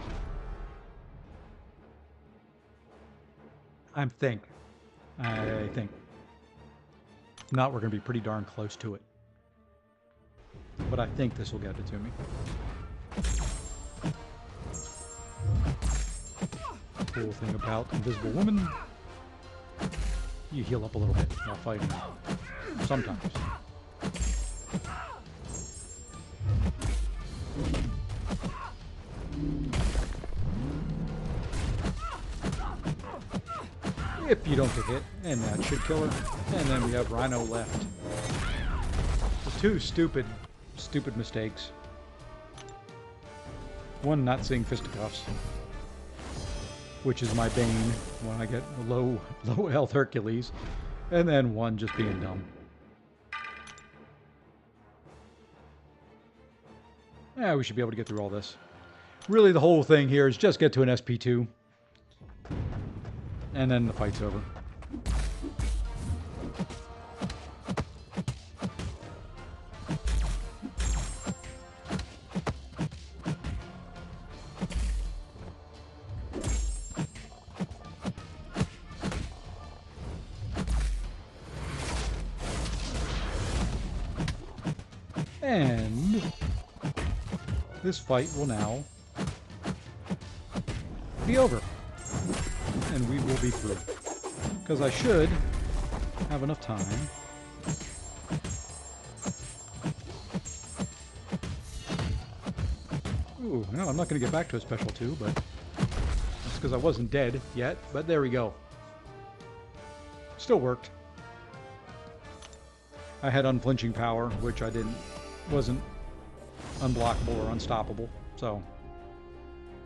I think. Not, we're going to be pretty darn close to it. But I think this will get it to me. Cool thing about Invisible Woman, you heal up a little bit while fighting. Sometimes. If you don't get hit, and that should kill her. And then we have Rhino left. The 2 stupid mistakes. One, not seeing fisticuffs, which is my bane when I get low health Hercules. And then 1 just being dumb. Yeah, we should be able to get through all this. Really, the whole thing here is just get to an SP2. And then the fight's over. And this fight will now be over. And we will be through. Because I should have enough time. Ooh, no, I'm not going to get back to a special 2, but that's because I wasn't dead yet. But there we go. Still worked. I had unflinching power, which wasn't unblockable or unstoppable. So,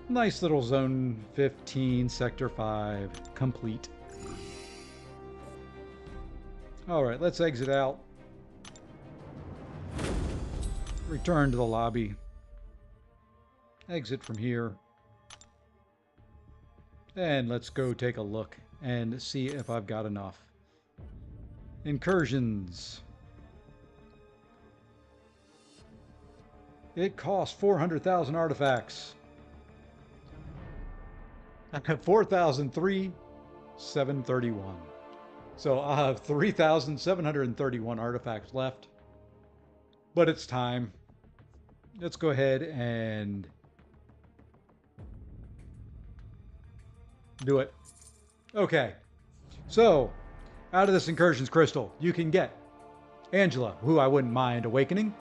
nice little Zone 15, Sector 5, complete. Alright, let's exit out. Return to the lobby. Exit from here. And let's go take a look and see if I've got enough. Incursions. It costs 400,000 artifacts. I have 4,003,731. So I have 3,731 artifacts left. But it's time. Let's go ahead and do it. Okay. So, out of this Incursions Crystal, you can get Angela, who I wouldn't mind awakening.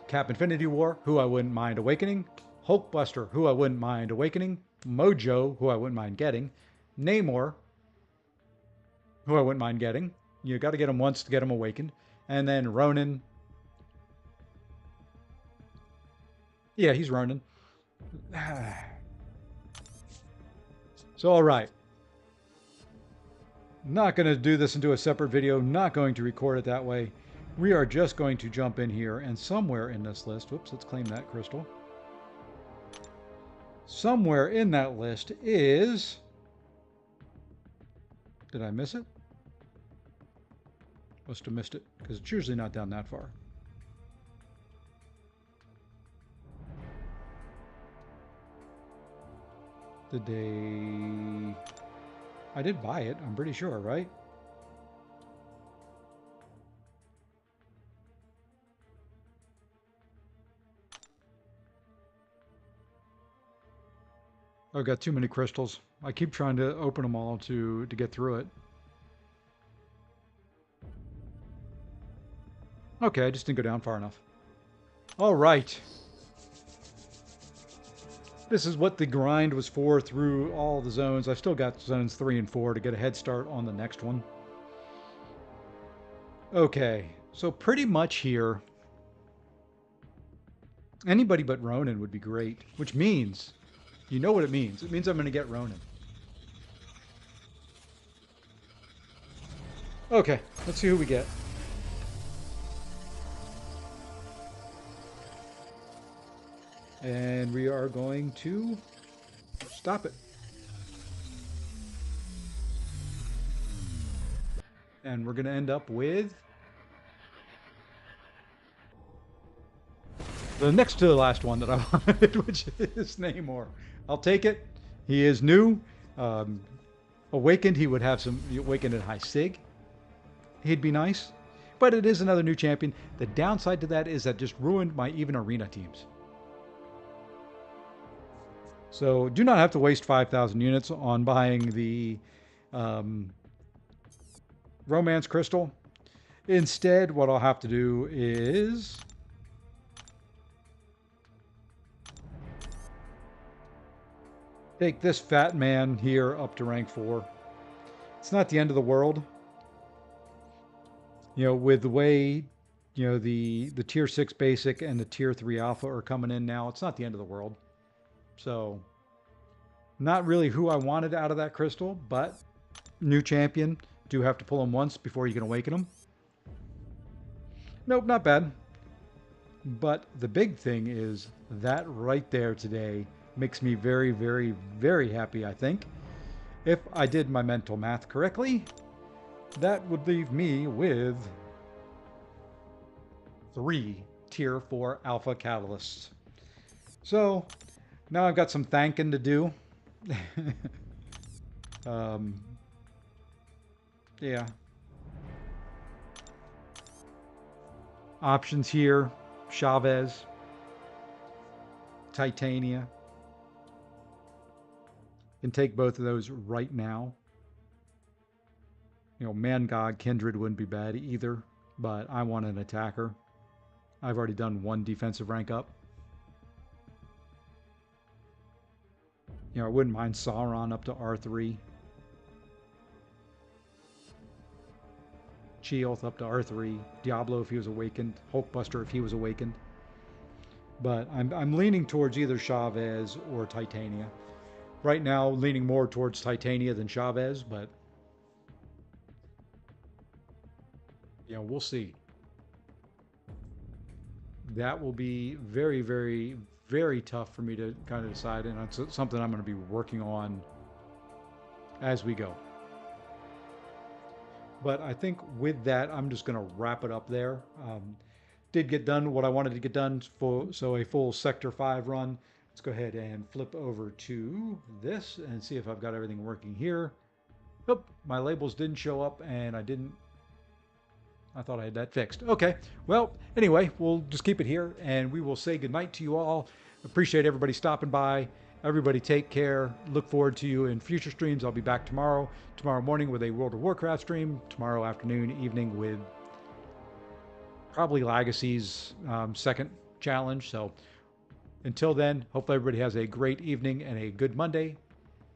Cap Infinity War, who I wouldn't mind awakening. Hulkbuster, who I wouldn't mind awakening. Mojo, who I wouldn't mind getting. Namor, who I wouldn't mind getting. You got to get him once to get him awakened. And then Ronan. Yeah, he's Ronan. So, all right. Not going to do this into a separate video. Not going to record it that way. We are just going to jump in here, and somewhere in this list, whoops, let's claim that crystal. Somewhere in that list is, did I miss it? Must have missed it, because it's usually not down that far. I did buy it, I'm pretty sure, right? I've got too many crystals. I keep trying to open them all to get through it. Okay, I just didn't go down far enough. All right. This is what the grind was for through all the zones. I've still got zones 3 and 4 to get a head start on the next one. Okay, so pretty much here, anybody but Ronan would be great, which means, you know what it means. It means I'm going to get Ronan. Okay, let's see who we get. And we are going to stop it. And we're going to end up with the next to the last one that I wanted, which is Namor. I'll take it. He is new. Awakened, he would have some awakened at high sig. He'd be nice. But it is another new champion. The downside to that is that just ruined my even arena teams. So do not have to waste 5,000 units on buying the Romance Crystal. Instead, what I'll have to do is take this fat man here up to rank 4. It's not the end of the world. You know, with the way, you know, the tier 6 basic and the tier 3 alpha are coming in now, it's not the end of the world. So, not really who I wanted out of that crystal, but new champion. Do have to pull him once before you can awaken him. Nope, not bad. But the big thing is that right there today makes me very, very, very happy, I think. If I did my mental math correctly, that would leave me with 3 tier 4 alpha catalysts. So now I've got some thanking to do. Yeah. Options here. Chavez. Titania. Can take both of those right now. You know, Man God, Kindred wouldn't be bad either, but I want an attacker. I've already done one defensive rank up. You know, I wouldn't mind Sauron up to R3. Sheoth up to R3. Diablo if he was awakened. Hulkbuster if he was awakened. But I'm leaning towards either Chavez or Titania. Right now, leaning more towards Titania than Chavez, but you know, we'll see. That will be very, very, very tough for me to kind of decide, and it's something I'm going to be working on as we go. But I think with that, I'm just going to wrap it up there. Did get done what I wanted to get done, so a full Sector 5 run. Let's go ahead and flip over to this and see if I've got everything working here. Oh, my labels didn't show up, and I thought I had that fixed. Okay, well, anyway, we'll just keep it here, and we will say goodnight to you all. Appreciate everybody stopping by. Everybody take care. Look forward to you in future streams. I'll be back tomorrow morning with a World of Warcraft stream, tomorrow afternoon, evening with probably Legacy's second challenge. So until then, hopefully everybody has a great evening and a good Monday,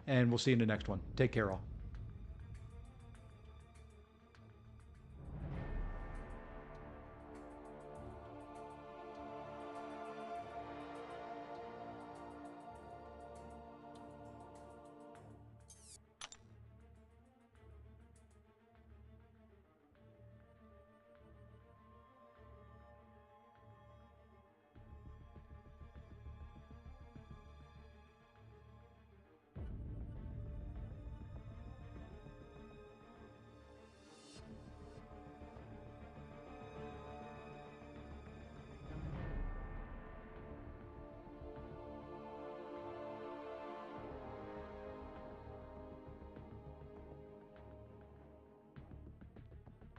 and we'll see you in the next one. Take care all.